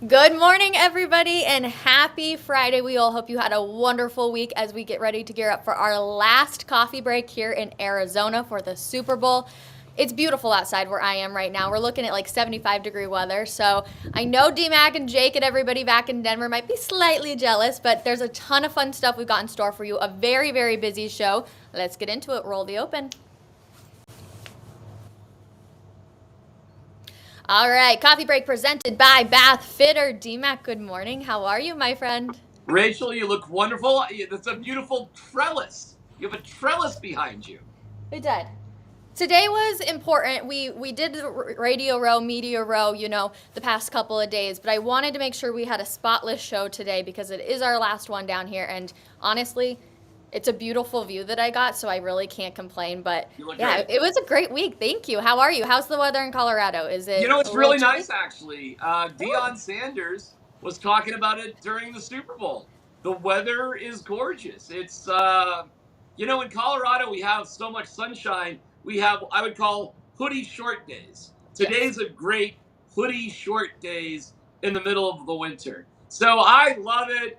Good morning, everybody, and happy Friday. We all hope you had a wonderful week as we get ready to gear up for our last coffee break here in Arizona for the Super Bowl. It's beautiful outside where I am right now. We're looking at like 75-degree weather. So I know DMAC and Jake and everybody back in Denver might be slightly jealous, but there's a ton of fun stuff we've got in store for you. A very, very busy show. Let's get into it. Roll the open. All right, coffee break presented by Bath Fitter. DMAC, good morning. How are you, my friend? Rachel, you look wonderful. That's a beautiful trellis. You have a trellis behind you. We did. Today was important. We did the radio row, media row, the past couple of days, but I wanted to make sure we had a spotless show today because it is our last one down here. And honestly, it's a beautiful view that I got, so I really can't complain. But yeah, Great. it was a great week. Thank you. How are you? How's the weather in Colorado? Is it? It's really nice actually. Deion Sanders was talking about it during the Super Bowl. The weather is gorgeous. It's in Colorado we have so much sunshine. We have I would call hoodie short days. Today's a great hoodie short days in the middle of the winter. So I love it.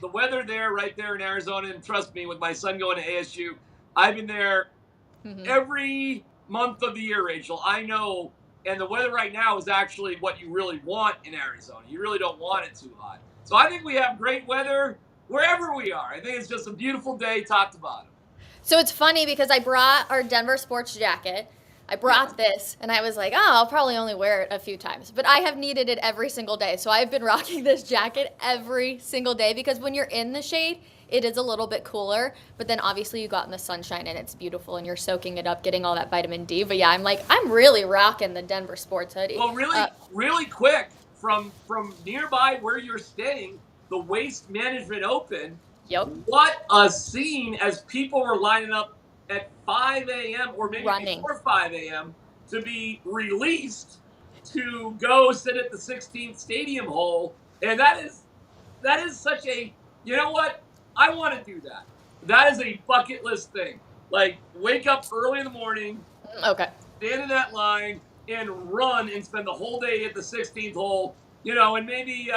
The weather there, right there in Arizona, and trust me, with my son going to ASU, I've been there every month of the year, Rachel. I know, and the weather right now is actually what you really want in Arizona. You really don't want it too hot. So I think we have great weather wherever we are. I think it's just a beautiful day, top to bottom. So it's funny because I brought our Denver sports jacket. I brought this, and I was like, oh, I'll probably only wear it a few times. But I have needed it every single day. So I've been rocking this jacket every single day because when you're in the shade, it is a little bit cooler. But then obviously you got in the sunshine, and it's beautiful, and you're soaking it up, getting all that vitamin D. But yeah, I'm really rocking the Denver sports hoodie. Well, really quick, from nearby where you're staying, the Waste Management Open. Yep. What a scene as people were lining up at 5 a.m. or maybe before 5 a.m. to be released to go sit at the 16th stadium hole. And that is such a, you know what? I want to do that. That is a bucket list thing. Like, wake up early in the morning, okay, stand in that line, and run and spend the whole day at the 16th hole, and maybe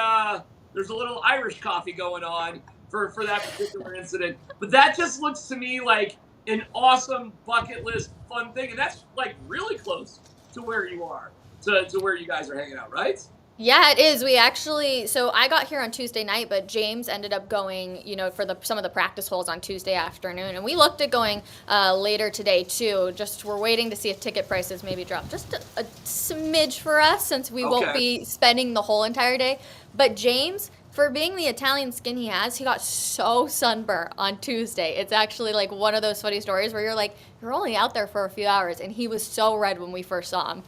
there's a little Irish coffee going on for that particular incident. But that just looks to me like an awesome bucket list fun thing. And that's like really close to where you are, to where you guys are hanging out, right? Yeah, it is. So I got here on Tuesday night, but James ended up going, for some of the practice holes on Tuesday afternoon. And we looked at going later today, too. Just we're waiting to see if ticket prices maybe drop just a smidge for us since we won't be spending the whole entire day. But James, for being the Italian skin he has, he got so sunburnt on Tuesday. It's actually like one of those funny stories where you're only out there for a few hours. And he was so red when we first saw him.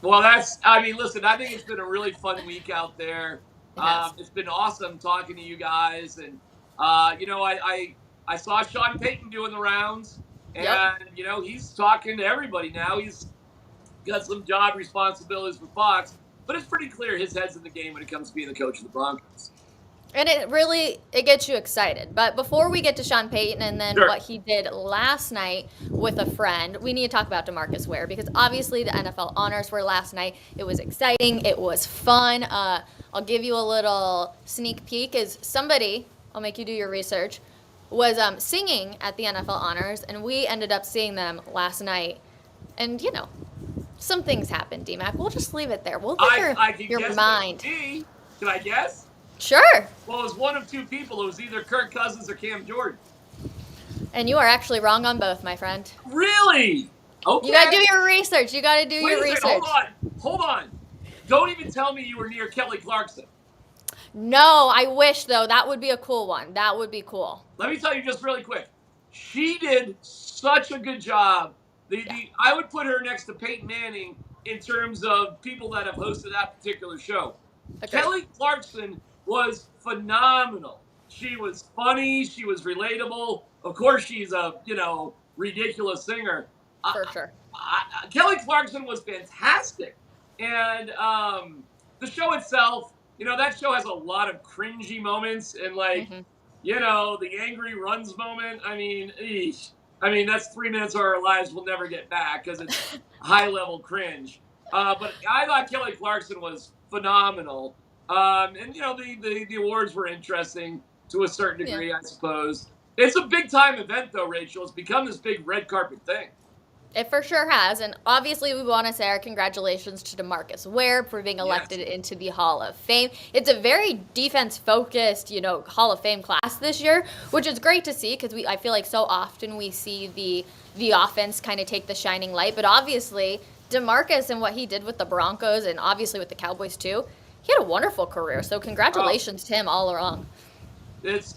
Well, listen, I think it's been a really fun week out there. It's been awesome talking to you guys. And, I saw Sean Payton doing the rounds. And, he's talking to everybody now. He's got some job responsibilities for Fox. But it's pretty clear his head's in the game when it comes to being the coach of the Broncos. And it gets you excited. But before we get to Sean Payton and then what he did last night with a friend, we need to talk about DeMarcus Ware because obviously the NFL honors were last night. It was exciting. It was fun. I'll give you a little sneak peek as somebody, I'll make you do your research, was singing at the NFL honors, and we ended up seeing them last night. And, some things happened, DMAC. We'll just leave it there. We'll get your mind. Can I guess? Sure. Well, it was one of two people. It was either Kirk Cousins or Cam Jordan. And you are actually wrong on both, my friend. Really? Okay. You got to do your research. Your research. Hold on. Don't even tell me you were near Kelly Clarkson. No, I wish, though. That would be a cool one. That would be cool. Let me tell you just really quick. She did such a good job. I would put her next to Peyton Manning in terms of people that have hosted that particular show. Okay. Kelly Clarkson was phenomenal. She was funny. She was relatable. Of course, she's a, ridiculous singer. For sure. Kelly Clarkson was fantastic. And the show itself, that show has a lot of cringy moments and the angry runs moment. That's 3 minutes of our lives we'll never get back because it's high level cringe. But I thought Kelly Clarkson was phenomenal. And the awards were interesting to a certain degree, I suppose. It's a big time event, though, Rachel. It's become this big red carpet thing. It for sure has. And obviously, we want to say our congratulations to DeMarcus Ware for being elected into the Hall of Fame. It's a very defense focused, Hall of Fame class this year, which is great to see because I feel like so often we see the offense kind of take the shining light. But obviously, DeMarcus and what he did with the Broncos and obviously with the Cowboys too, he had a wonderful career. So congratulations to him all along. It's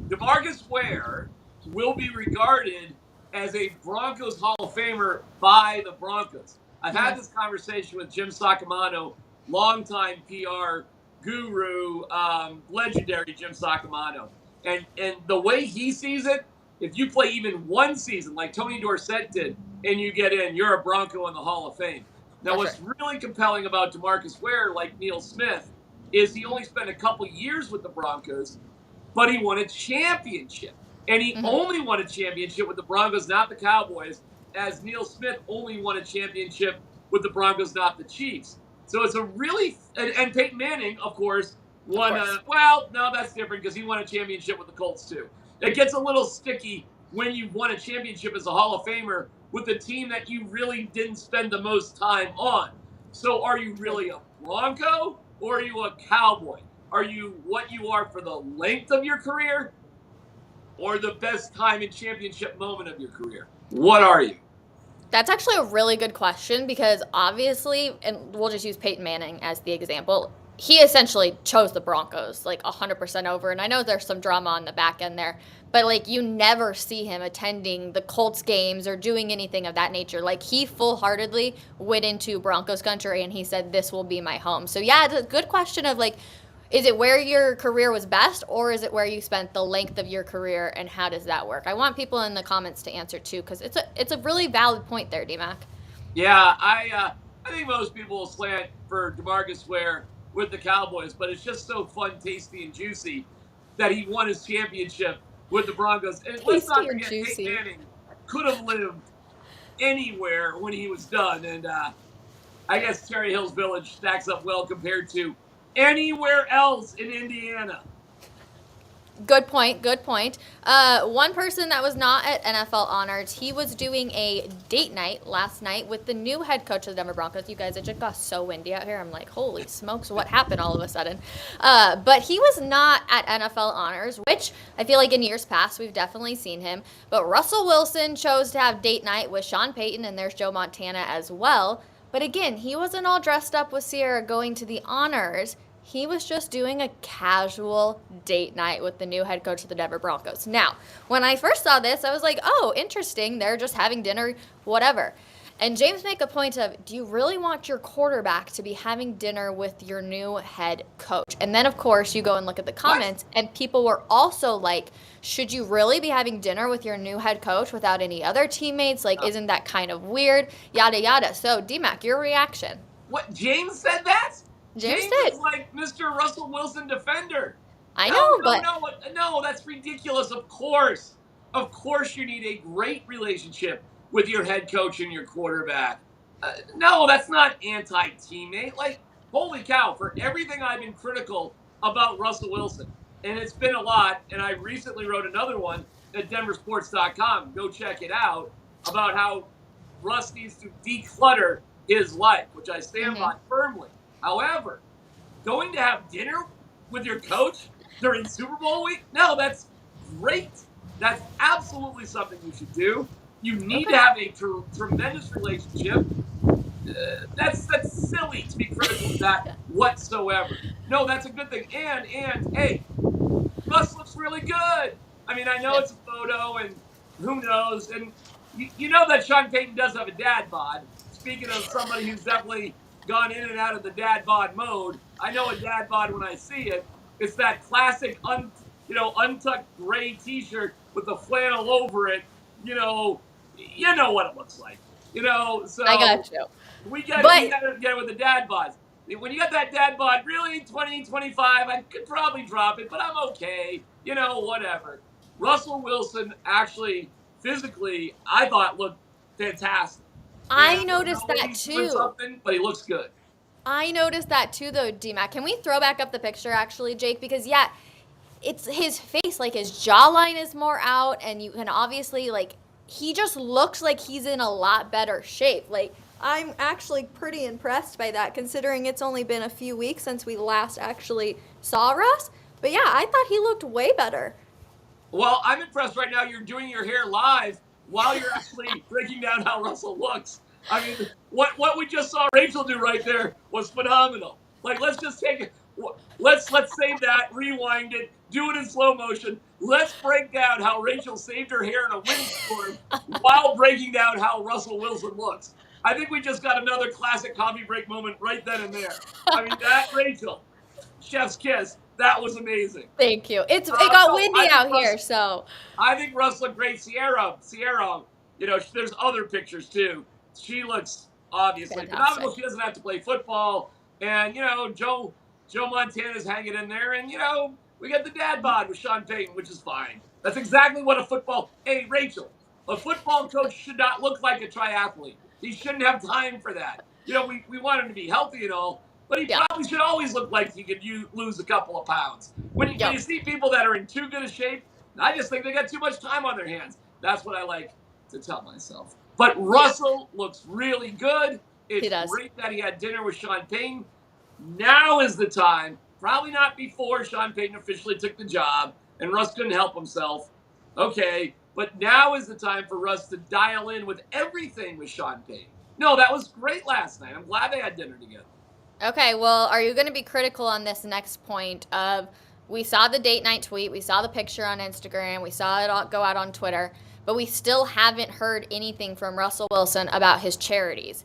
DeMarcus Ware will be regarded as a Broncos Hall of Famer by the Broncos. I've had this conversation with Jim Sacamano, longtime PR guru, legendary Jim Sacamano. And the way he sees it, if you play even one season like Tony Dorsett did and you get in, you're a Bronco in the Hall of Fame. Now, what's really compelling about DeMarcus Ware, like Neil Smith, is he only spent a couple years with the Broncos, but he won a championship. And he only won a championship with the Broncos, not the Cowboys, as Neil Smith only won a championship with the Broncos, not the Chiefs. So it's a really – and Peyton Manning, of course, won well, no, that's different because he won a championship with the Colts too. It gets a little sticky when you've won a championship as a Hall of Famer with a team that you really didn't spend the most time on. So are you really a Bronco or are you a Cowboy? Are you what you are for the length of your career or the best time and championship moment of your career? What are you? That's actually a really good question because obviously, and we'll just use Peyton Manning as the example, he essentially chose the Broncos like 100% over. And I know there's some drama on the back end there, but like you never see him attending the Colts games or doing anything of that nature. Like he full-heartedly went into Broncos country and he said, this will be my home. So yeah, it's a good question of like, is it where your career was best or is it where you spent the length of your career and how does that work? I want people in the comments to answer too because it's a really valid point there, DMAC. Yeah, I think most people will slant for DeMarcus Ware with the Cowboys, but it's just so fun, tasty, and juicy that he won his championship with the Broncos. And let's not forget, Peyton Manning could have lived anywhere when he was done. And I guess Cherry Hills Village stacks up well compared to anywhere else in Indiana. Good point. One person that was not at NFL Honors, he was doing a date night last night with the new head coach of the Denver Broncos. You guys, it just got so windy out here. I'm like, holy smokes, what happened all of a sudden? But he was not at NFL Honors, which I feel like in years past we've definitely seen him. But Russell Wilson chose to have date night with Sean Payton, and there's Joe Montana as well. But again, he wasn't all dressed up with Sierra going to the Honors. He was just doing a casual date night with the new head coach of the Denver Broncos. Now, when I first saw this, I was like, oh, interesting. They're just having dinner, whatever. And James made a point of, do you really want your quarterback to be having dinner with your new head coach? And then, of course, you go and look at the comments, and people were also like, should you really be having dinner with your new head coach without any other teammates? Like, isn't that kind of weird? Yada, yada. So, DMAC, your reaction. What, James said that? James did. Is like Mr. Russell Wilson defender. I know, No, that's ridiculous. Of course you need a great relationship with your head coach and your quarterback. No, that's not anti-teammate. Like, holy cow, for everything I've been critical about Russell Wilson, and it's been a lot, and I recently wrote another one at denversports.com. Go check it out, about how Russ needs to declutter his life, which I stand by firmly. However, going to have dinner with your coach during Super Bowl week? No, that's great. That's absolutely something you should do. You need to have a tremendous relationship. That's silly to be critical of that whatsoever. No, that's a good thing. And hey, Russ looks really good. I mean, I know it's a photo and who knows. And you know that Sean Payton does have a dad bod. Speaking of somebody who's definitely gone in and out of the dad bod mode. I know a dad bod when I see it. It's that classic untucked gray t-shirt with the flannel over it. You know what it looks like. So I got you. We gotta get with the dad bods. When you got that dad bod, really 20, 25, I could probably drop it, but I'm okay. Whatever. Russell Wilson actually physically, I thought looked fantastic. I noticed that too. But he looks good. I noticed that too, though, DMAC. Can we throw back up the picture, actually, Jake? Because, yeah, it's his face, like his jawline is more out, and you can obviously, like, he just looks like he's in a lot better shape. Like, I'm actually pretty impressed by that, considering it's only been a few weeks since we last actually saw Russ. But yeah, I thought he looked way better. Well, I'm impressed right now. You're doing your hair live while you're actually breaking down how Russell looks. I mean, what we just saw Rachel do right there was phenomenal. Like, let's just take it. Let's save that, rewind it, do it in slow motion. Let's break down how Rachel saved her hair in a windstorm while breaking down how Russell Wilson looks. I think we just got another classic coffee break moment right then and there. I mean, that Rachel, chef's kiss. That was amazing. Thank you. It got windy out here, so. I think Russ looked great. Sierra, there's other pictures too. She looks obviously phenomenal. She doesn't have to play football. And, Joe Montana's hanging in there. And, we got the dad bod with Sean Payton, which is fine. That's exactly what hey, Rachel, a football coach should not look like a triathlete. He shouldn't have time for that. We want him to be healthy and all, but he probably should always look like he could lose a couple of pounds. When you see people that are in too good a shape, I just think they got too much time on their hands. That's what I like to tell myself. But Russell looks really good. It's great that he had dinner with Sean Payton. Now is the time, probably not before Sean Payton officially took the job and Russ couldn't help himself. Okay, but now is the time for Russ to dial in with everything with Sean Payton. No, that was great last night. I'm glad they had dinner together. Okay, well, are you going to be critical on this next point of we saw the date night tweet, we saw the picture on Instagram, we saw it all go out on Twitter, but we still haven't heard anything from Russell Wilson about his charities?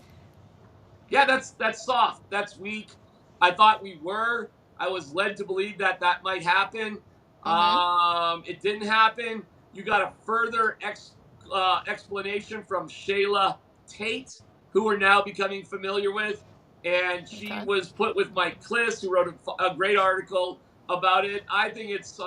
Yeah, that's soft. That's weak. I thought we were. I was led to believe that might happen. It didn't happen. You got a further explanation from Shayla Tate, who we're now becoming familiar with. And she was put with Mike Kliss, who wrote a great article about it. I think it's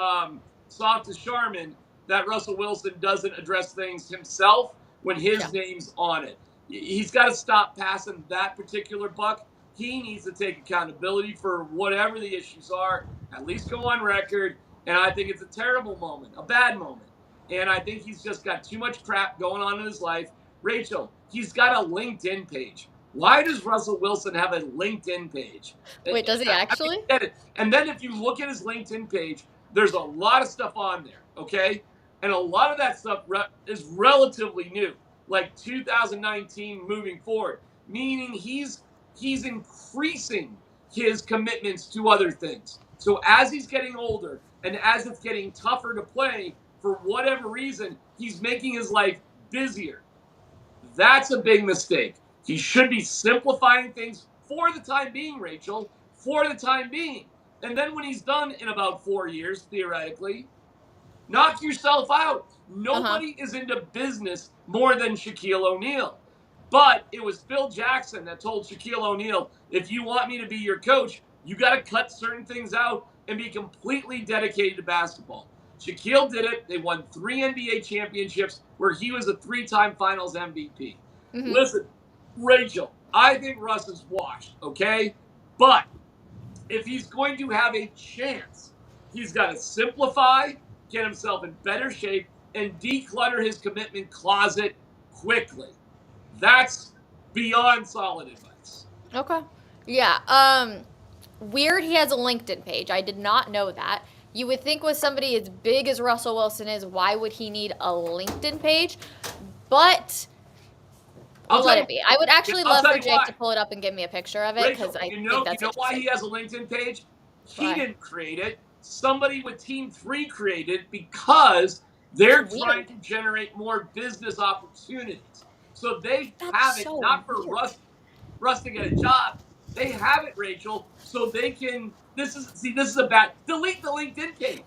soft as Charmin that Russell Wilson doesn't address things himself when his name's on it. He's got to stop passing that particular buck. He needs to take accountability for whatever the issues are, at least go on record. And I think it's a terrible moment, a bad moment. And I think he's just got too much crap going on in his life. Rachel, he's got a LinkedIn page. Why does Russell Wilson have a LinkedIn page? Wait, does he actually? And then if you look at his LinkedIn page, there's a lot of stuff on there, okay? And a lot of that stuff is relatively new, like 2019 moving forward, meaning he's increasing his commitments to other things. So as he's getting older and as it's getting tougher to play, for whatever reason, he's making his life busier. That's a big mistake. He should be simplifying things for the time being, Rachel, for the time being. And then when he's done in about 4 years, theoretically, knock yourself out. Nobody is into business more than Shaquille O'Neal. But it was Phil Jackson that told Shaquille O'Neal, if you want me to be your coach, you got to cut certain things out and be completely dedicated to basketball. Shaquille did it. They won 3 NBA championships where he was a 3-time finals MVP. Listen, Rachel, I think Russ is washed, okay? But if he's going to have a chance, he's got to simplify, get himself in better shape, and declutter his commitment closet quickly. That's beyond solid advice. Okay. Yeah. Weird he has a LinkedIn page. I did not know that. You would think with somebody as big as Russell Wilson is, why would he need a LinkedIn page? But I'll let it be. I would actually love for Jake to pull it up and give me a picture of it, because I think that's you know why he has a LinkedIn page? He didn't create it. Somebody with Team 3 created it because they're trying to generate more business opportunities. So they have it, not for Russ to get a job. They have it, Rachel, so they can. This is a bad. Delete the LinkedIn page.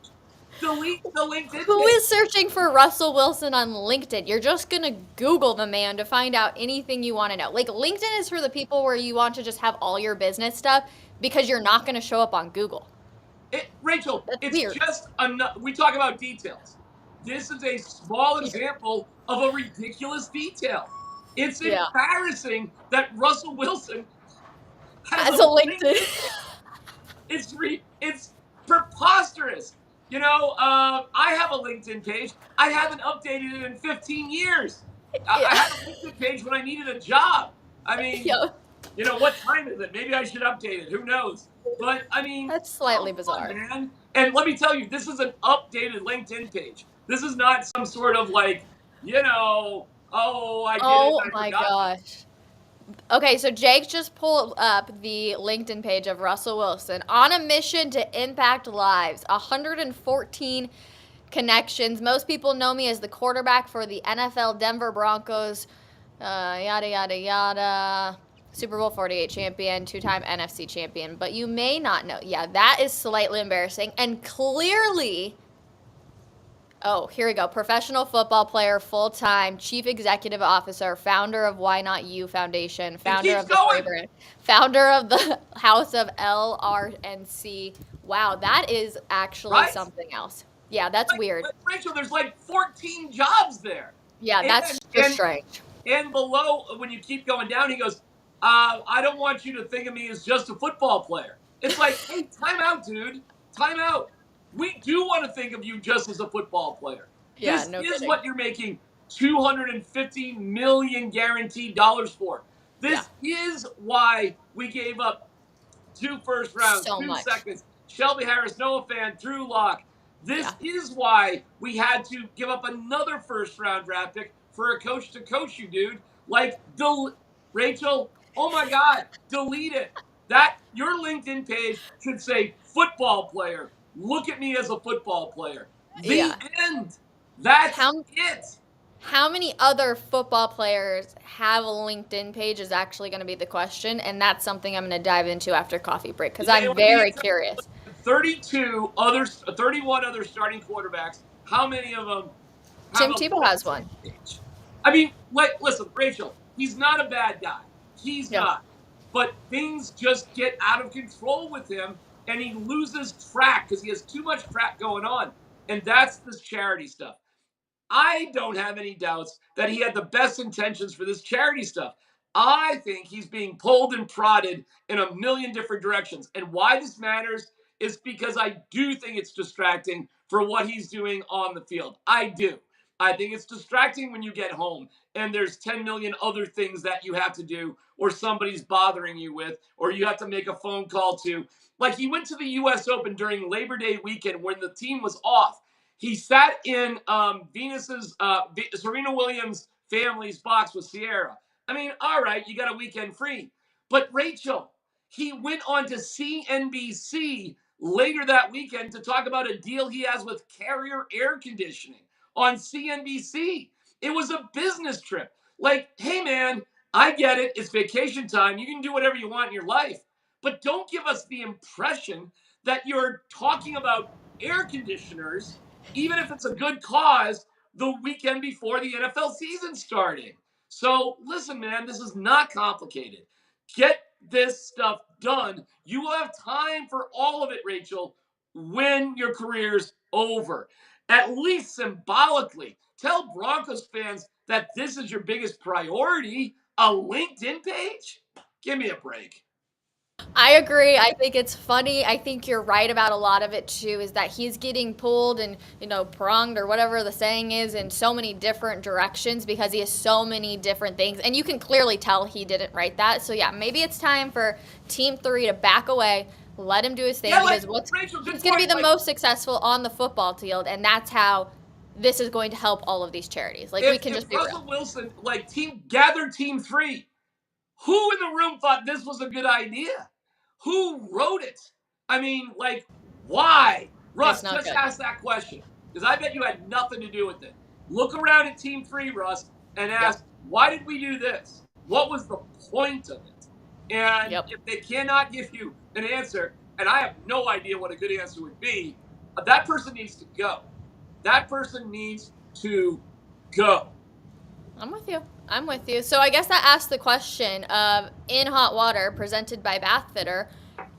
Delete the LinkedIn page. Who is searching for Russell Wilson on LinkedIn? You're just going to Google the man to find out anything you want to know. Like, LinkedIn is for the people where you want to just have all your business stuff because you're not going to show up on Google. Rachel, it's weird. Just enough. We talk about details. This is a small example of a ridiculous detail. It's embarrassing that Russell Wilson As a LinkedIn. It's preposterous. I have a LinkedIn page. I haven't updated it in 15 years. I had a LinkedIn page when I needed a job. I mean, what time is it? Maybe I should update it. Who knows? But I mean, That's slightly bizarre, man. And let me tell you, this is an updated LinkedIn page. This is not some sort of like, I did it and I my forgot. gosh. Okay, so Jake just pulled up the LinkedIn page of Russell Wilson on a mission to impact lives. 114 connections. Most people know me as the quarterback for the NFL Denver Broncos. Yada, yada, yada. Super Bowl 48 champion, two-time NFC champion. But you may not know. Yeah, that is slightly embarrassing. And clearly... Oh, here we go. Professional football player, full-time, chief executive officer, founder of Why Not You Foundation, founder of the Braver, founder of the House of LRNC. Wow, that is actually something else. Yeah, that's weird. Rachel, there's like 14 jobs there. Yeah, that's just strange. And below, when you keep going down, he goes, I don't want you to think of me as just a football player. It's like, hey, time out, dude. Time out. We do want to think of you just as a football player. Yeah, this is what you're making $250 million guaranteed dollars for. This is why we gave up 2 first rounds, 2 seconds. Shelby Harris, Noah Fant, Drew Lock. This is why we had to give up another first round draft pick for a coach to coach you, dude. Like, Rachel, oh my God, delete it. Your LinkedIn page should say football player. Look at me as a football player. The end. That's it. How many other football players have a LinkedIn page is actually going to be the question, and that's something I'm going to dive into after coffee break because I'm very curious. 31 other starting quarterbacks. How many of them? Tim Tebow has one. I mean, listen, Rachel, he's not a bad guy. He's not. But things just get out of control with him, and he loses track because he has too much crap going on. And that's this charity stuff. I don't have any doubts that he had the best intentions for this charity stuff. I think he's being pulled and prodded in a million different directions. And why this matters is because I do think it's distracting for what he's doing on the field. I do. I think it's distracting when you get home and there's 10 million other things that you have to do or somebody's bothering you with or you have to make a phone call to. Like he went to the U.S. Open during Labor Day weekend when the team was off. He sat in Serena Williams' family's box with Sierra. I mean, all right, you got a weekend free. But Rachel, he went on to CNBC later that weekend to talk about a deal he has with Carrier Air Conditioning on CNBC. It was a business trip. Like, hey, man, I get it. It's vacation time. You can do whatever you want in your life. But don't give us the impression that you're talking about air conditioners, even if it's a good cause, the weekend before the NFL season started. So listen, man, this is not complicated. Get this stuff done. You will have time for all of it, Rachel, when your career's over. At least symbolically, tell Broncos fans that this is your biggest priority, a LinkedIn page? Give me a break. I agree. I think it's funny. I think you're right about a lot of it too, is that he's getting pulled and, pronged or whatever the saying is in so many different directions because he has so many different things. And you can clearly tell he didn't write that. So yeah, maybe it's time for Team 3 to back away, let him do his thing because he's going to be the most successful on the football field. And that's how this is going to help all of these charities. Like we can just be Russell real. Wilson, gather Team 3. Who in the room thought this was a good idea? Who wrote it? I mean, why? Russ, just ask that question. Because I bet you had nothing to do with it. Look around at Team 3, Russ, and ask, why did we do this? What was the point of it? And if they cannot give you an answer, and I have no idea what a good answer would be, that person needs to go. That person needs to go. I'm with you. So I guess that asks the question of In Hot Water, presented by Bathfitter.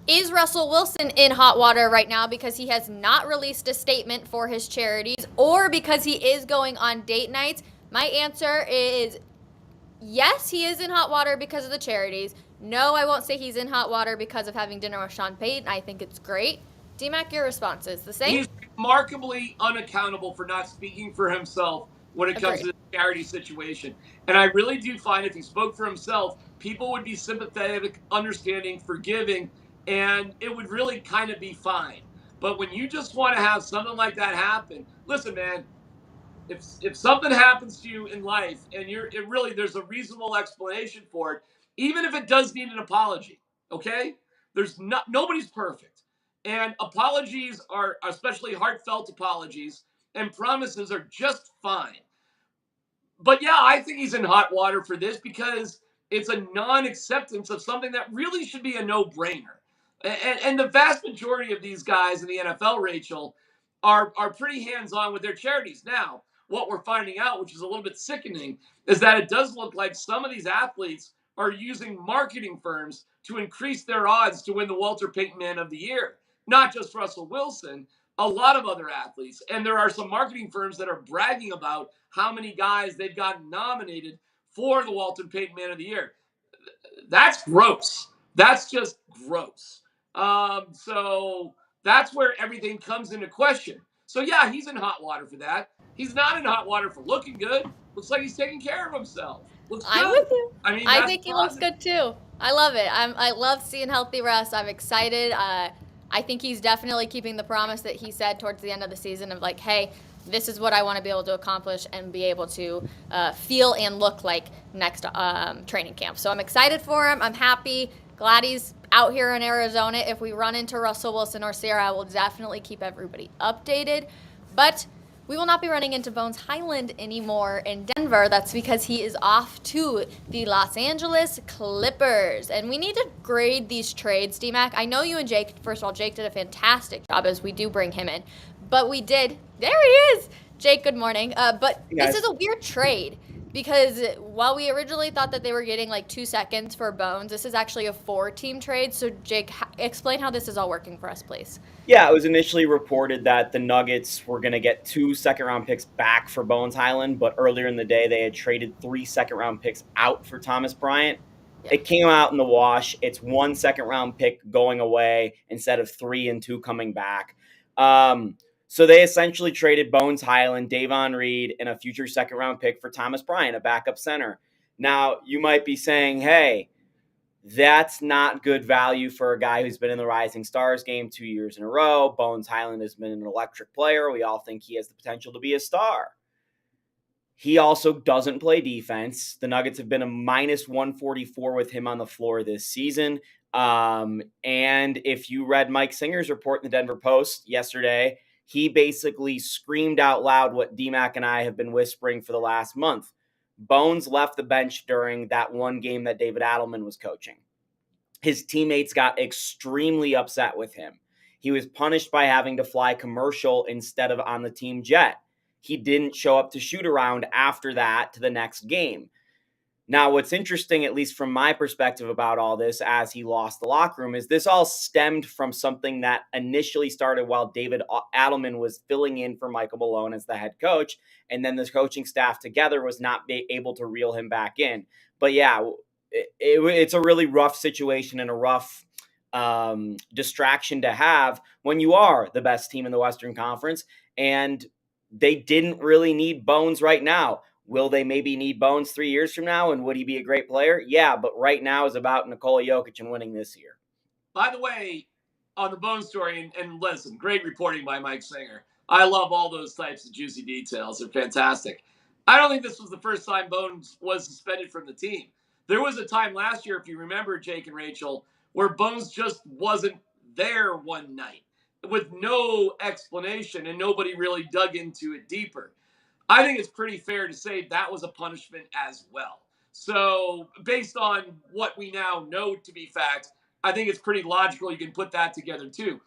Is Russell Wilson in hot water right now because he has not released a statement for his charities or because he is going on date nights? My answer is yes, he is in hot water because of the charities. No, I won't say he's in hot water because of having dinner with Sean Payton. I think it's great. DMAC, your response is the same? He's remarkably unaccountable for not speaking for himself when it comes Agreed. to the charity situation. And I really do find if he spoke for himself, people would be sympathetic, understanding, forgiving, and it would really kind of be fine. But when you just want to have something like that happen, listen, man, if something happens to you in life and there's a reasonable explanation for it, even if it does need an apology, okay? Nobody's perfect. And apologies are, especially heartfelt apologies and promises, are just fine. But yeah, I think he's in hot water for this because it's a non-acceptance of something that really should be a no-brainer. And the vast majority of these guys in the NFL, Rachel, are pretty hands-on with their charities. Now, what we're finding out, which is a little bit sickening, is that it does look like some of these athletes are using marketing firms to increase their odds to win the Walter Payton Man of the Year. Not just Russell Wilson, a lot of other athletes. And there are some marketing firms that are bragging about how many guys they've gotten nominated for the Walter Payton Man of the Year. That's gross. That's just gross. So that's where everything comes into question. So yeah, he's in hot water for that. He's not in hot water for looking good. Looks like he's taking care of himself. Looks I'm good. with you. I mean, I that's think he looks positive. good too. I love it. I love seeing healthy Russ. I'm excited. I think he's definitely keeping the promise that he said towards the end of the season of like, hey, this is what I want to be able to accomplish and be able to feel and look like next training camp. So I'm excited for him. I'm happy. Glad he's out here in Arizona. If we run into Russell Wilson or Sierra, I will definitely keep everybody updated. But we will not be running into Bones Highland anymore in Denver. That's because he is off to the Los Angeles Clippers. And we need to grade these trades, DMAC. I know you and Jake, first of all, Jake did a fantastic job as we do bring him in. But we did, there he is. Jake, good morning. But Yes. this is a weird trade because while we originally thought that they were getting like 2 seconds for Bones, this is actually a 4-team trade. So, Jake, explain how this is all working for us, please. Yeah, it was initially reported that the Nuggets were going to get 2 second-round picks back for Bones Highland, but earlier in the day they had traded 3 second-round picks out for Thomas Bryant. Yeah. It came out in the wash. It's 1 second-round pick going away instead of 3 and 2 coming back. So they essentially traded Bones Highland, Davon Reed, and a future second-round pick for Thomas Bryant, a backup center. Now, you might be saying, hey, that's not good value for a guy who's been in the Rising Stars game 2 years in a row. Bones Highland has been an electric player. We all think he has the potential to be a star. He also doesn't play defense. The Nuggets have been a minus 144 with him on the floor this season. And if you read Mike Singer's report in the Denver Post yesterday, he basically screamed out loud what DMAC and I have been whispering for the last month. Bones left the bench during that one game that David Adelman was coaching. His teammates got extremely upset with him. He was punished by having to fly commercial instead of on the team jet. He didn't show up to shoot around after that to the next game. Now, what's interesting, at least from my perspective about all this, as he lost the locker room, is this all stemmed from something that initially started while David Adelman was filling in for Michael Malone as the head coach, and then the coaching staff together was not able to reel him back in. But yeah, it's a really rough situation and a rough distraction to have when you are the best team in the Western Conference, and they didn't really need Bones right now. Will they maybe need Bones 3 years from now, and would he be a great player? Yeah, but right now is about Nikola Jokic and winning this year. By the way, on the Bone story, and listen, great reporting by Mike Singer. I love all those types of juicy details. They're fantastic. I don't think this was the first time Bones was suspended from the team. There was a time last year, if you remember, Jake and Rachel, where Bones just wasn't there one night with no explanation, and nobody really dug into it deeper. I think it's pretty fair to say that was a punishment as well. So, based on what we now know to be fact, I think it's pretty logical you can put that together too.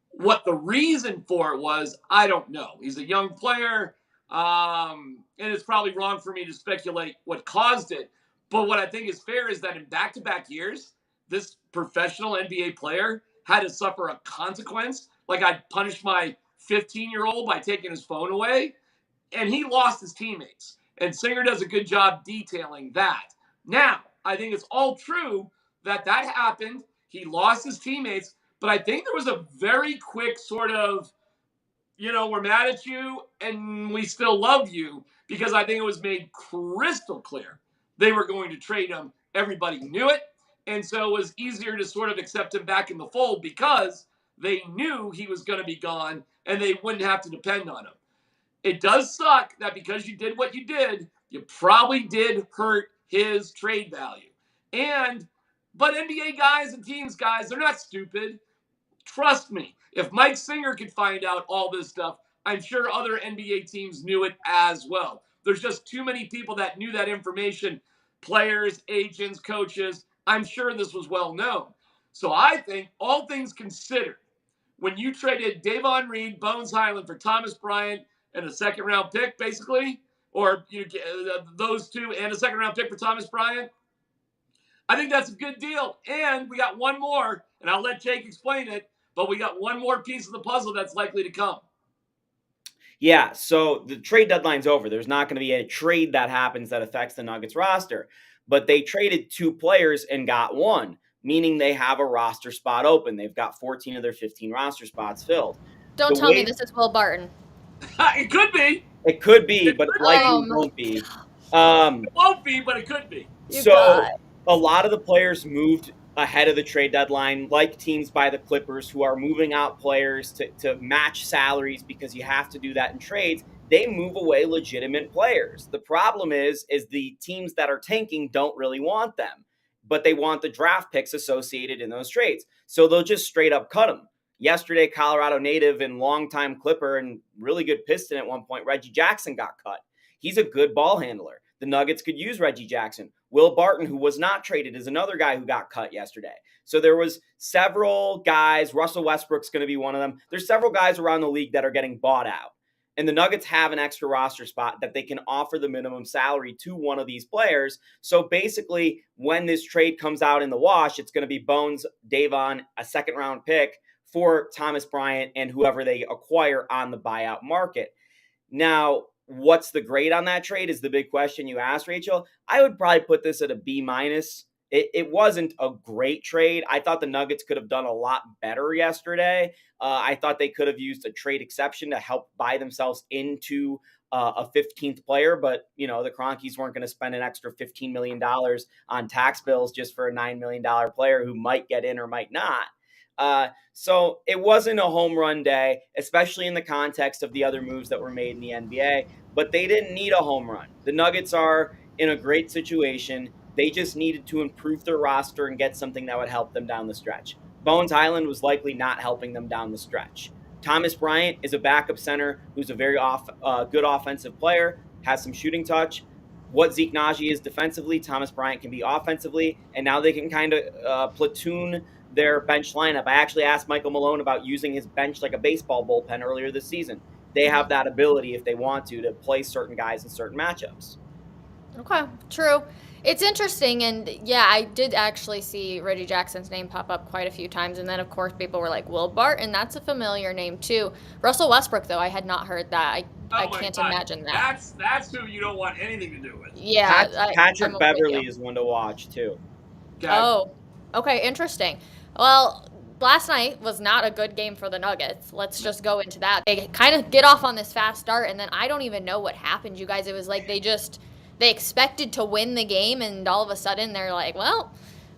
What the reason for it was, I don't know. He's a young player, and it's probably wrong for me to speculate what caused it. But what I think is fair is that in back-to-back years, this professional NBA player had to suffer a consequence. Like I punished my 15-year-old by taking his phone away, and he lost his teammates. And Singer does a good job detailing that. Now, I think it's all true that happened. He lost his teammates, but I think there was a very quick sort of, we're mad at you and we still love you, because I think it was made crystal clear they were going to trade him. Everybody knew it. And so it was easier to sort of accept him back in the fold because they knew he was going to be gone and they wouldn't have to depend on him. It does suck that because you did what you did, you probably did hurt his trade value. But NBA guys and teams guys, they're not stupid. Trust me, if Mike Singer could find out all this stuff, I'm sure other NBA teams knew it as well. There's just too many people that knew that information, players, agents, coaches. I'm sure this was well known. So I think, all things considered, when you traded Davon Reed, Bones Highland for Thomas Bryant and a second-round pick, basically, or those two and a second-round pick for Thomas Bryant, I think that's a good deal. And we got one more, and I'll let Jake explain it, but we got one more piece of the puzzle that's likely to come. Yeah, so the trade deadline's over. There's not going to be a trade that happens that affects the Nuggets roster. But they traded 2 players and got 1, meaning they have a roster spot open. They've got 14 of their 15 roster spots filled. Don't tell me this is Will Barton. It could be. It could be, but likely won't be. It won't be, but it could be. A lot of the players moved ahead of the trade deadline, like teams by the Clippers who are moving out players to match salaries because you have to do that in trades. They move away legitimate players. The problem is the teams that are tanking don't really want them, but they want the draft picks associated in those trades. So they'll just straight up cut them. Yesterday, Colorado native and longtime Clipper and really good Piston at one point, Reggie Jackson, got cut. He's a good ball handler. The Nuggets could use Reggie Jackson. Will Barton, who was not traded, is another guy who got cut yesterday. So there was several guys. Russell Westbrook's going to be one of them. There's several guys around the league that are getting bought out. And the Nuggets have an extra roster spot that they can offer the minimum salary to one of these players. So basically, when this trade comes out in the wash, it's going to be Bones, Davon, a second-round pick for Thomas Bryant and whoever they acquire on the buyout market. Now, what's the grade on that trade is the big question you asked, Rachel. I would probably put this at a B-. It wasn't a great trade. I thought the Nuggets could have done a lot better yesterday. I thought they could have used a trade exception to help buy themselves into a 15th player, but the Kroenkes weren't going to spend an extra $15 million on tax bills just for a $9 million player who might get in or might not. So it wasn't a home run day, especially in the context of the other moves that were made in the NBA, but they didn't need a home run. The Nuggets are in a great situation. They just needed to improve their roster and get something that would help them down the stretch. Bones Highland was likely not helping them down the stretch. Thomas Bryant is a backup center who's a very good offensive player, has some shooting touch. What Zeke Naji is defensively, Thomas Bryant can be offensively, and now they can kind of platoon their bench lineup. I actually asked Michael Malone about using his bench like a baseball bullpen earlier this season. They have that ability, if they want to play certain guys in certain matchups. Okay, true. It's interesting, and yeah, I did actually see Reggie Jackson's name pop up quite a few times, and then of course people were like, Will Barton, that's a familiar name too. Russell Westbrook, though, I had not heard that. I can't imagine that. That's who you don't want anything to do with. Yeah. Patrick Beverly is one to watch too. Okay. Oh, okay, interesting. Well, last night was not a good game for the Nuggets. Let's just go into that. They kind of get off on this fast start, and then I don't even know what happened, you guys. It was like they expected to win the game, and all of a sudden they're like, well,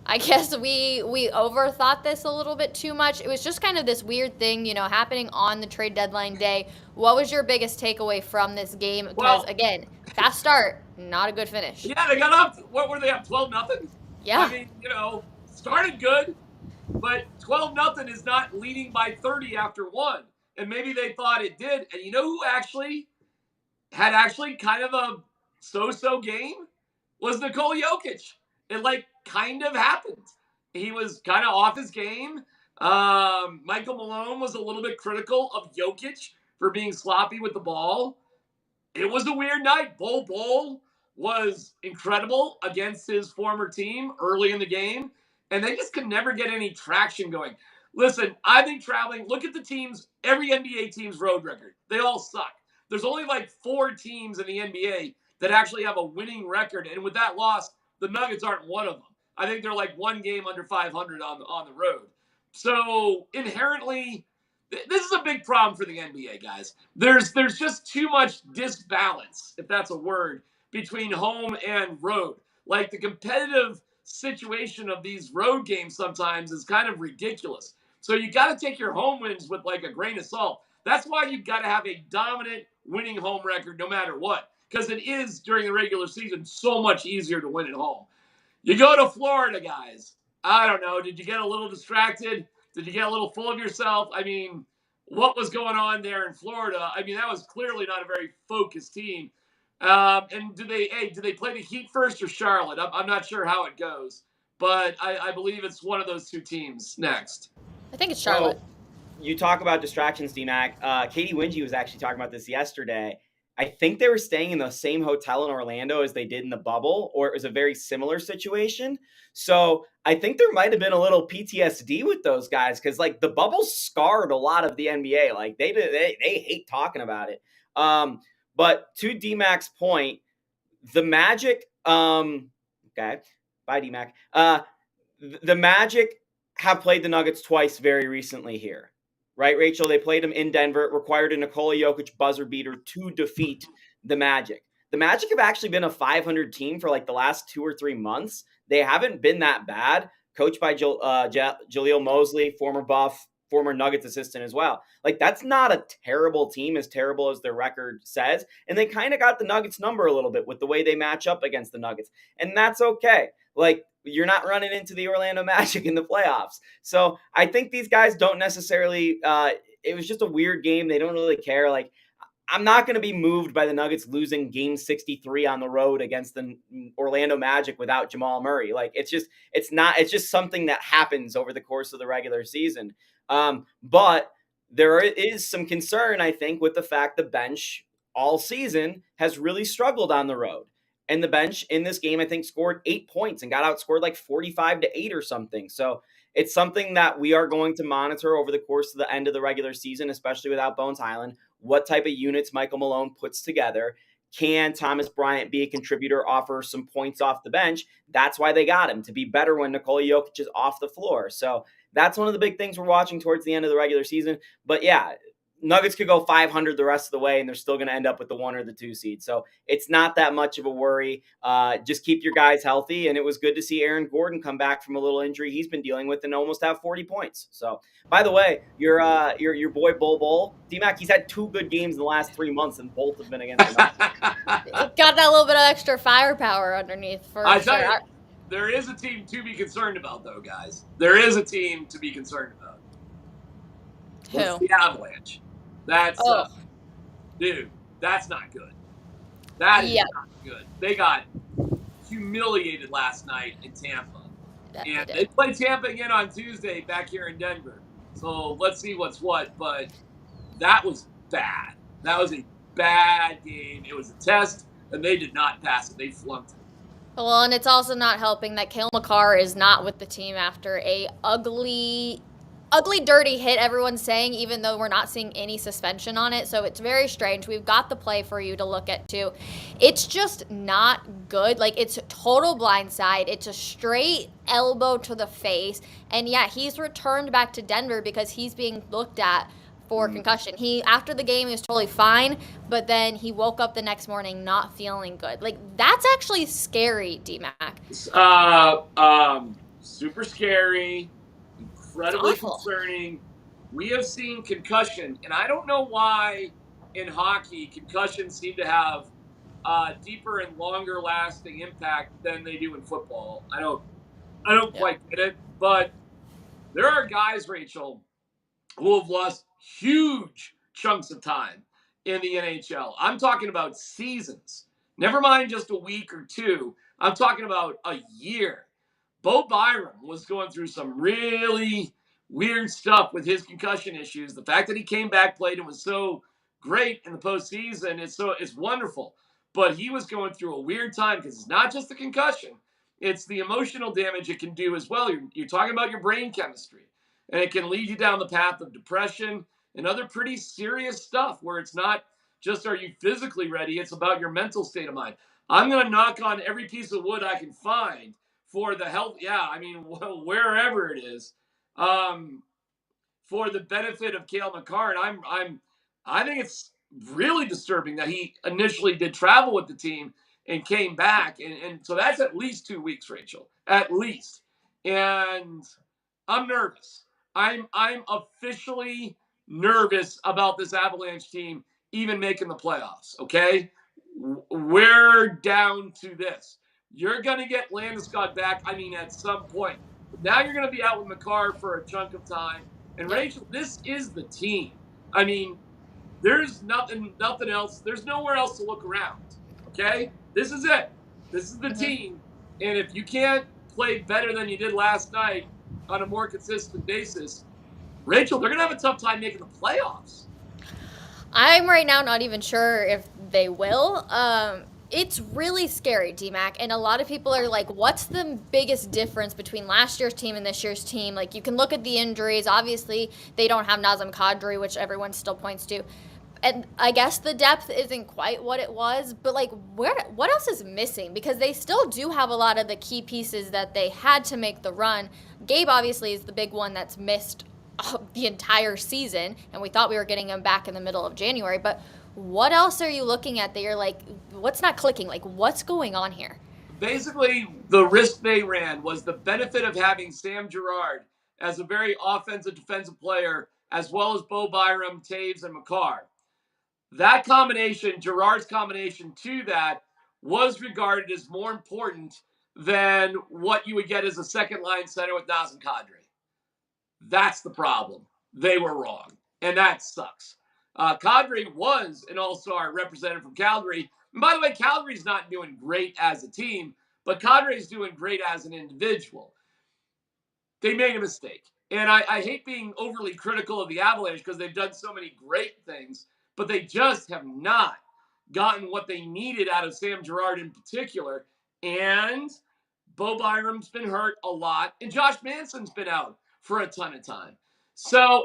I guess we overthought this a little bit too much. It was just kind of this weird thing, happening on the trade deadline day. What was your biggest takeaway from this game? Because, again, fast start, not a good finish. Yeah, they got up. What were they up, 12-0? Yeah. I mean, started good, but 12-0 is not leading by 30 after one. And maybe they thought it did. And you know who had kind of a so-so game? Was Nikola Jokic. It kind of happened. He was kind of off his game. Michael Malone was a little bit critical of Jokic for being sloppy with the ball. It was a weird night. Bol was incredible against his former team early in the game, and they just could never get any traction going. Listen, I think look at the teams, every NBA team's road record. They all suck. There's only 4 teams in the NBA that actually have a winning record, and with that loss, the Nuggets aren't one of them. I think they're like one game under 500 on the road. So inherently, this is a big problem for the NBA, guys. There's just too much disbalance, if that's a word, between home and road. Like the competitive situation of these road games sometimes is kind of ridiculous. So you got to take your home wins with like a grain of salt. That's why you've got to have a dominant winning home record no matter what, because it is during the regular season so much easier to win at home. You go to Florida, guys. I don't know. Did you get a little distracted? Did you get a little full of yourself? I mean, what was going on there in Florida? I mean, that was clearly not a very focused team. And do they play the Heat first or Charlotte? I'm not sure how it goes, but I believe it's one of those two teams next. I think it's Charlotte. So, you talk about distractions, DMAC. Katie Wingy was actually talking about this yesterday. I think they were staying in the same hotel in Orlando as they did in the bubble, or it was a very similar situation. So I think there might have been a little PTSD with those guys because, like, the bubble scarred a lot of the NBA. Like, they hate talking about it. But to DMAC's point, the Magic. Okay, bye DMAC. The Magic have played the Nuggets twice very recently here. Right, Rachel? They played them in Denver. It required a Nikola Jokic buzzer beater to defeat the Magic. The Magic have actually been a 500 team for like the last 2 or 3 months. They haven't been that bad. Coached by Jaleel Mosley, former Buff, former Nuggets assistant as well. Like, that's not a terrible team, as terrible as their record says. And they kind of got the Nuggets number a little bit with the way they match up against the Nuggets. And that's okay. Like, you're not running into the Orlando Magic in the playoffs. So I think these guys don't necessarily it was just a weird game. They don't really care. Like, I'm not going to be moved by the Nuggets losing game 63 on the road against the Orlando Magic without Jamal Murray. Like, it's just something that happens over the course of the regular season. But there is some concern, I think, with the fact the bench all season has really struggled on the road. And the bench in this game, I think, scored 8 points and got outscored like 45-8 or something. So it's something that we are going to monitor over the course of the end of the regular season, especially without Bones Highland. What type of units Michael Malone puts together. Can Thomas Bryant be a contributor, offer some points off the bench? That's why they got him, to be better when Nikola Jokic is off the floor. So that's one of the big things we're watching towards the end of the regular season. But yeah, Nuggets could go 500 the rest of the way, and they're still going to end up with the 1 or the 2 seed. So it's not that much of a worry. Just keep your guys healthy. And it was good to see Aaron Gordon come back from a little injury he's been dealing with and almost have 40 points. So, by the way, your boy Bull, DMAC, he's had 2 good games in the last 3 months, and both have been against the Nuggets. Got that little bit of extra firepower underneath for sure. There is a team to be concerned about, though, guys. There is a team to be concerned about. Who? It's the Avalanche. That's dude, that's not good. That is not good. They got humiliated last night in Tampa. And they play Tampa again on Tuesday back here in Denver. So let's see what's what. But that was bad. That was a bad game. It was a test, and they did not pass it. They flunked it. Well, and it's also not helping that Cale Makar is not with the team after a ugly, dirty hit, everyone's saying, even though we're not seeing any suspension on it. So it's very strange. We've got the play for you to look at, too. It's just not good. Like, it's a total blindside. It's a straight elbow to the face. And, yeah, he's returned back to Denver because he's being looked at for concussion. After the game, he was totally fine, but then he woke up the next morning not feeling good. Like, that's actually scary, DMAC. Super scary. Incredibly concerning. We have seen concussion, and I don't know why in hockey concussions seem to have deeper and longer lasting impact than they do in football. I don't quite get it, but there are guys, Rachel, who have lost huge chunks of time in the NHL. I'm talking about seasons. Never mind just a week or 2. I'm talking about a year. Bo Byram was going through some really weird stuff with his concussion issues. The fact that he came back, played, and was so great in the postseason, it's wonderful. But he was going through a weird time because it's not just the concussion. It's the emotional damage it can do as well. You're talking about your brain chemistry, and it can lead you down the path of depression and other pretty serious stuff where it's not just are you physically ready, it's about your mental state of mind. I'm going to knock on every piece of wood I can find for the health. Yeah, I mean, wherever it is, for the benefit of Cale Makar. And I think it's really disturbing that he initially did travel with the team and came back, and so that's at least 2 weeks, Rachel, at least. And I'm nervous. I'm officially nervous about this Avalanche team even making the playoffs. Okay, we're down to this. You're gonna get Landeskog back. I mean, at some point. But now you're gonna be out with Makar for a chunk of time. And Rachel, this is the team. I mean, there's nothing else. There's nowhere else to look around. Okay, this is it. This is the team. And if you can't play better than you did last night on a more consistent basis, Rachel, they're gonna have a tough time making the playoffs. I'm right now not even sure if they will. It's really scary, DMAC, and a lot of people are like, what's the biggest difference between last year's team and this year's team? Like, you can look at the injuries. Obviously, they don't have Nazem Kadri, which everyone still points to. And I guess the depth isn't quite what it was, but like, what else is missing? Because they still do have a lot of the key pieces that they had to make the run. Gabe obviously is the big one that's missed the entire season, and we thought we were getting him back in the middle of January. But what else are you looking at that you're like, what's not clicking? Like, what's going on here? Basically, the risk they ran was the benefit of having Sam Girard as a very offensive defensive player, as well as Bo Byram, Taves, and Makar. That combination, Girard's combination to that, was regarded as more important than what you would get as a second line center with Nazem Kadri. That's the problem. They were wrong, and that sucks. Kadri was an all-star representative from Calgary. And by the way, Calgary's not doing great as a team, but Kadri's doing great as an individual. They made a mistake. And I hate being overly critical of the Avalanche because they've done so many great things, but they just have not gotten what they needed out of Sam Girard in particular. And Bo Byram's been hurt a lot, and Josh Manson's been out for a ton of time. So,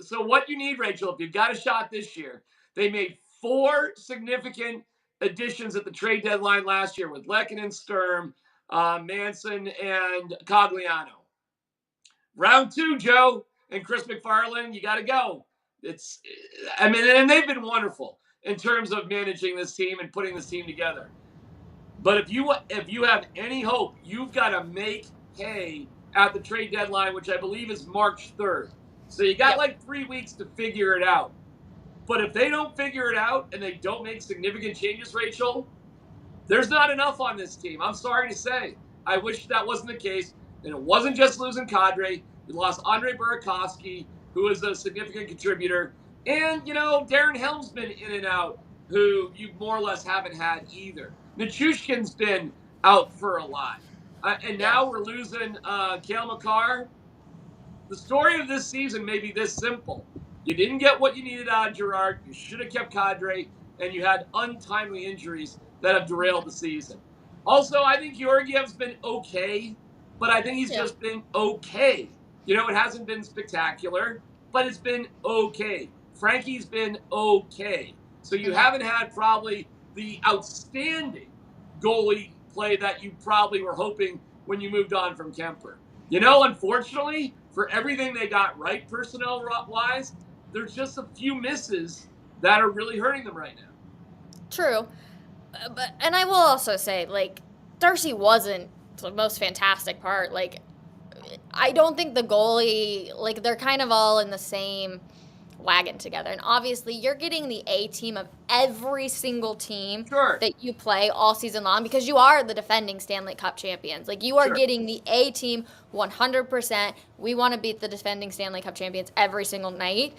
so what you need, Rachel, if you've got a shot this year, they made 4 significant additions at the trade deadline last year with Lehkonen, Sturm, Manson, and Cogliano. Round 2, Joe, and Chris McFarland, you got to go. And they've been wonderful in terms of managing this team and putting this team together. But if you have any hope, you've got to make hay at the trade deadline, which I believe is March 3rd. So you got like 3 weeks to figure it out. But if they don't figure it out and they don't make significant changes, Rachel, there's not enough on this team. I'm sorry to say. I wish that wasn't the case. And it wasn't just losing Kadri. You lost Andre Burakovsky, who is a significant contributor. And, Darren Helm's been in and out, who you more or less haven't had either. Nichushkin's been out for a lot. And now we're losing Cale Makar. The story of this season may be this simple. You didn't get what you needed out of Girard. You should have kept Kadri. And you had untimely injuries that have derailed the season. Also, I think Georgiev's been okay, but I think he's just been okay. It hasn't been spectacular, but it's been okay. Frankie's been okay. So you haven't had probably the outstanding goalie play that you probably were hoping when you moved on from Kemper. Unfortunately, for everything they got right personnel-wise, there's just a few misses that are really hurting them right now. True. And I will also say, Darcy wasn't the most fantastic part. I don't think the goalie, they're kind of all in the same wagon together. And obviously, you're getting the A team of every single team that you play all season long because you are the defending Stanley Cup champions. You are getting the A team 100%. We want to beat the defending Stanley Cup champions every single night.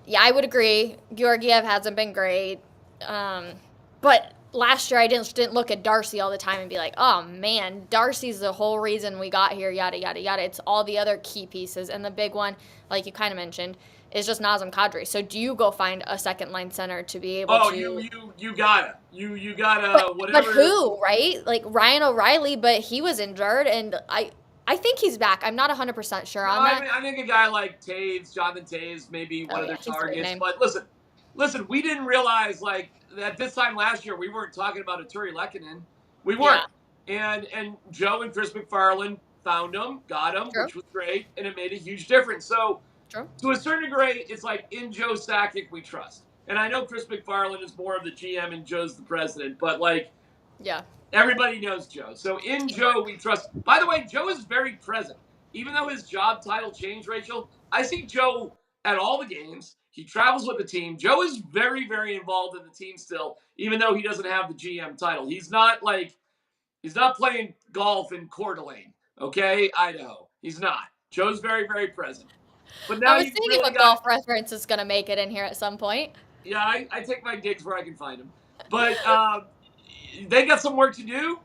Yeah, I would agree. Georgiev hasn't been great. But last year, I didn't look at Darcy all the time and be like, oh, man, Darcy's the whole reason we got here, yada, yada, yada. It's all the other key pieces. And the big one, like you kind of mentioned, is just Nazem Kadri. So do you go find a second-line center to be able to... Oh, you gotta. You gotta, whatever. But who, right? Ryan O'Reilly, but he was injured, and I think he's back. I'm not 100% sure on that. I think a guy like Taves, Jonathan Taves, maybe one of their targets. But listen, we didn't realize, at this time last year, we weren't talking about Artturi Lehkonen. We weren't. and Joe and Chris McFarland found him, got him, True. which was great, and it made a huge difference. So True. to a certain degree, it's like in Joe Sakic we trust. And I know Chris McFarland is more of the GM and Joe's the president, but like Yeah. everybody knows Joe. So in Joe we trust. By the way, Joe is very present. Even though his job title changed, Rachel, I see Joe at all the games. He travels with the team. Joe is very, very involved in the team still, even though he doesn't have the GM title. He's not playing golf in Coeur d'Alene, okay? Idaho. He's not. Joe's very, very present. But now I was you thinking really if a got, golf reference is going to make it in here at some point. yeah, I take my gigs where I can find them. But they got some work to do.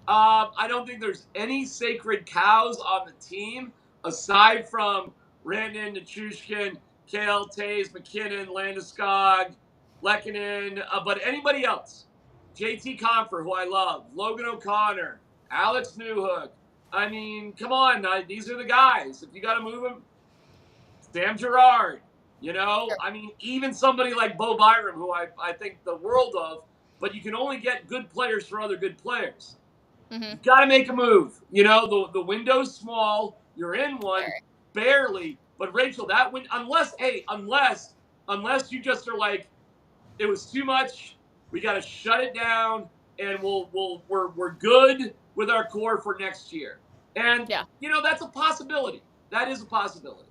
I don't think there's any sacred cows on the team aside from Rantanen, Nichushkin, Cale, Taves, McKinnon, Landeskog, Lehkonen, but anybody else. JT Compher, who I love, Logan O'Connor, Alex Newhook. I mean, come on. These are the guys. If you got to move them, Sam Girard, Sure. I mean, even somebody like Bo Byram, who I think the world of, but you can only get good players for other good players. Mm-hmm. You got to make a move. The window's small. You're in one, Sure. barely. But Rachel, that unless you just are like, it was too much. We got to shut it down, and we're good with our core for next year. And Yeah. That's a possibility. That is a possibility.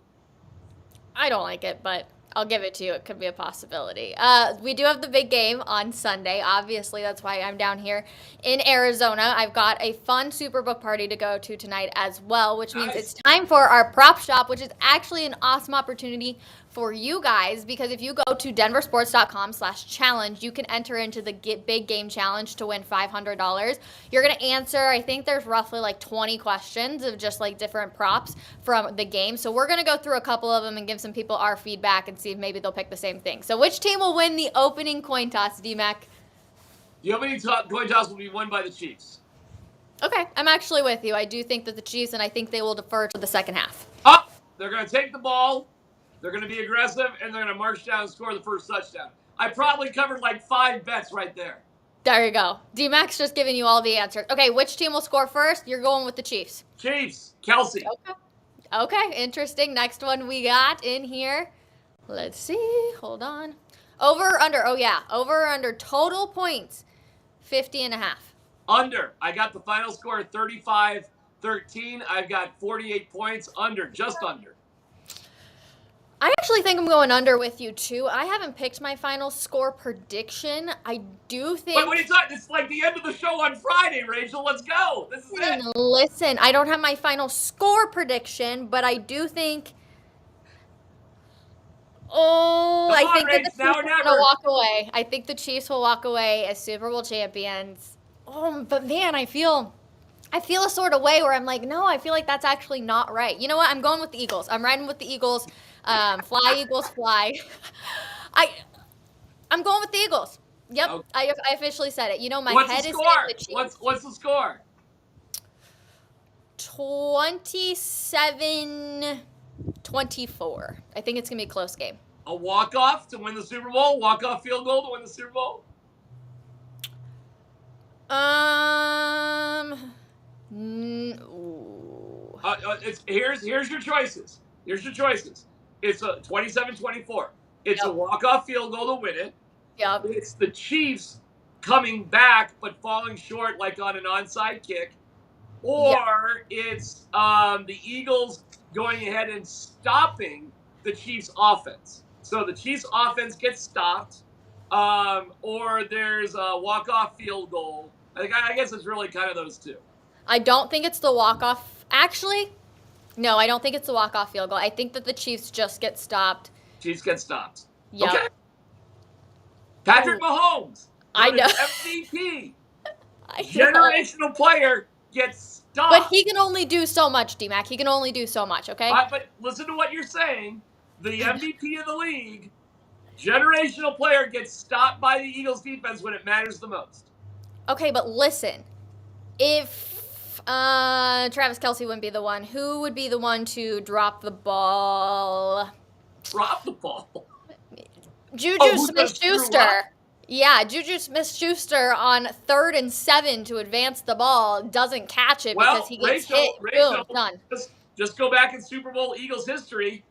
I don't like it, but I'll give it to you. It could be a possibility. We do have the big game on Sunday. Obviously, that's why I'm down here in Arizona. I've got a fun Superbook party to go to tonight as well, which means it's time for our prop shop, which is actually an awesome opportunity for you guys, because if you go to denversports.com/challenge, you can enter into the big game challenge to win $500. You're going to answer, I think there's roughly like 20 questions of just like different props from the game. So we're going to go through a couple of them and give some people our feedback and see if maybe they'll pick the same thing. So which team will win the opening coin toss, DMAC? The opening coin toss will be won by the Chiefs. Okay, I'm actually with you. I do think that the Chiefs, and I think they will defer to the second half. They're going to take the ball. They're going to be aggressive, and they're going to march down and score the first touchdown. I probably covered like 5 bets right there. There you go. D-Mac's just giving you all the answers. Okay, which team will score first? You're going with the Chiefs. Chiefs. Kelsey. Okay, interesting. Next one we got in here. Let's see. Hold on. Over, under. Oh, yeah. Over, under. Total points, 50.5. Under. I got the final score 35-13. I've got 48 points. Under. Just under. I actually think I'm going under with you, too. I haven't picked my final score prediction. I do think... But what are you talking? It's like the end of the show on Friday, Rachel. Let's go. This is it. Listen, I don't have my final score prediction, but I do think... I think that the Chiefs are going to walk away. I think the Chiefs will walk away as Super Bowl champions. But man, I feel a sort of way where I'm like, no, I feel like that's actually not right. You know what? I'm going with the Eagles. I'm riding with the Eagles. Fly, Eagles, fly. I'm going with the Eagles. Yep, okay. I officially said it. My head is in the Chiefs. What's the score? 27-24. I think it's going to be a close game. A walk-off to win the Super Bowl? Walk-off field goal to win the Super Bowl? Here's your choices. It's a 27-24. It's a walk-off field goal to win it. Yep. It's the Chiefs coming back but falling short like on an onside kick. Or it's the Eagles going ahead and stopping the Chiefs' offense. So the Chiefs' offense gets stopped, or there's a walk-off field goal. I guess it's really kind of those two. I don't think it's the walk-off. Actually, no, I don't think it's the walk-off field goal. I think that the Chiefs just get stopped. Chiefs get stopped. Yep. Okay. Patrick Mahomes. I know. MVP. Generational player gets stopped. But he can only do so much, D-Mac. He can only do so much, okay? But listen to what you're saying. The MVP of the league, generational player, gets stopped by the Eagles defense when it matters the most. Okay, but listen. If Travis Kelce wouldn't be the one, who would be the one to drop the ball? Drop the ball? Juju Smith-Schuster. Yeah, Juju Smith-Schuster on 3rd and 7 to advance the ball doesn't catch it because Well, he gets hit. Rachel, Boom, done. just go back in Super Bowl Eagles history.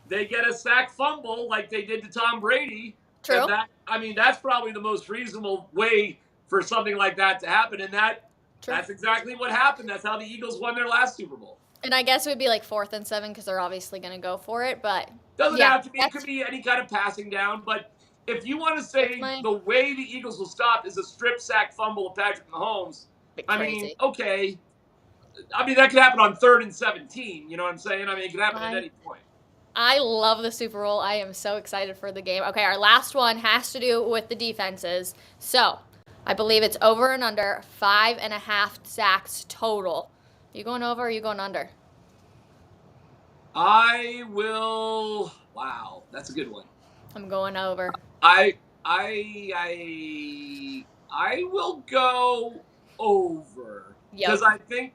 They get a sack fumble like they did to Tom Brady. True. And that's probably the most reasonable way for something like that to happen. And that's exactly what happened. That's how the Eagles won their last Super Bowl. And I guess it would be like 4th and 7 because they're obviously going to go for it. But doesn't have to be. It could be any kind of passing down. But if you want to say the way the Eagles will stop is a strip sack fumble of Patrick Mahomes, I mean, okay. I mean, that could happen on 3rd and 17. You know what I'm saying? I mean, it could happen at any point. I love the Super Bowl. I am so excited for the game. Okay, our last one has to do with the defenses. So, I believe it's over and under 5.5 sacks total. You going over or are you going under? I will. Wow, that's a good one. I'm going over. I will go over because I think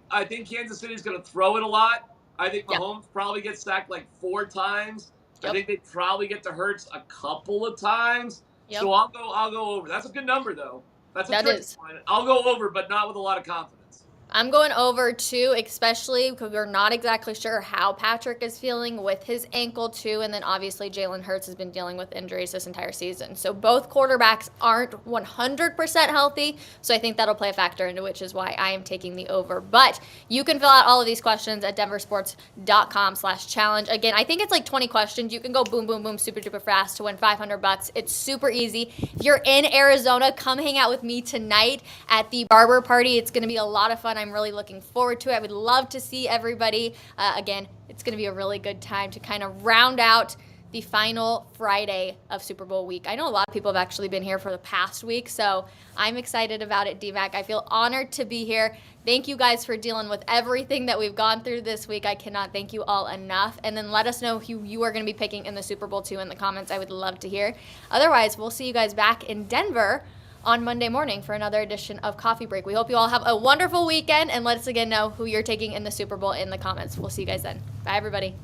Kansas City is going to throw it a lot. I think Mahomes probably gets sacked like 4 times. I think they probably get to Hurts a couple of times. So I'll go over. That's a good number though. That's a tricky one. I'll go over, but not with a lot of confidence. I'm going over too, especially because we're not exactly sure how Patrick is feeling with his ankle too. And then obviously Jalen Hurts has been dealing with injuries this entire season. So both quarterbacks aren't 100% healthy. So I think that'll play a factor into which is why I am taking the over. But you can fill out all of these questions at denversports.com/challenge. Again, I think it's like 20 questions. You can go boom, boom, boom, super duper fast to win $500. It's super easy. If you're in Arizona, come hang out with me tonight at the barber party. It's going to be a lot of fun. I'm really looking forward to it. I would love to see everybody. Again, it's going to be a really good time to kind of round out the final Friday of Super Bowl week. I know a lot of people have actually been here for the past week, so I'm excited about it, D-Mac. I feel honored to be here. Thank you guys for dealing with everything that we've gone through this week. I cannot thank you all enough. And then let us know who you are going to be picking in the Super Bowl too in the comments. I would love to hear. Otherwise, we'll see you guys back in Denver on Monday morning for another edition of Coffee Break. We hope you all have a wonderful weekend, and let us again know who you're taking in the Super Bowl in the comments. We'll see you guys then. Bye, everybody.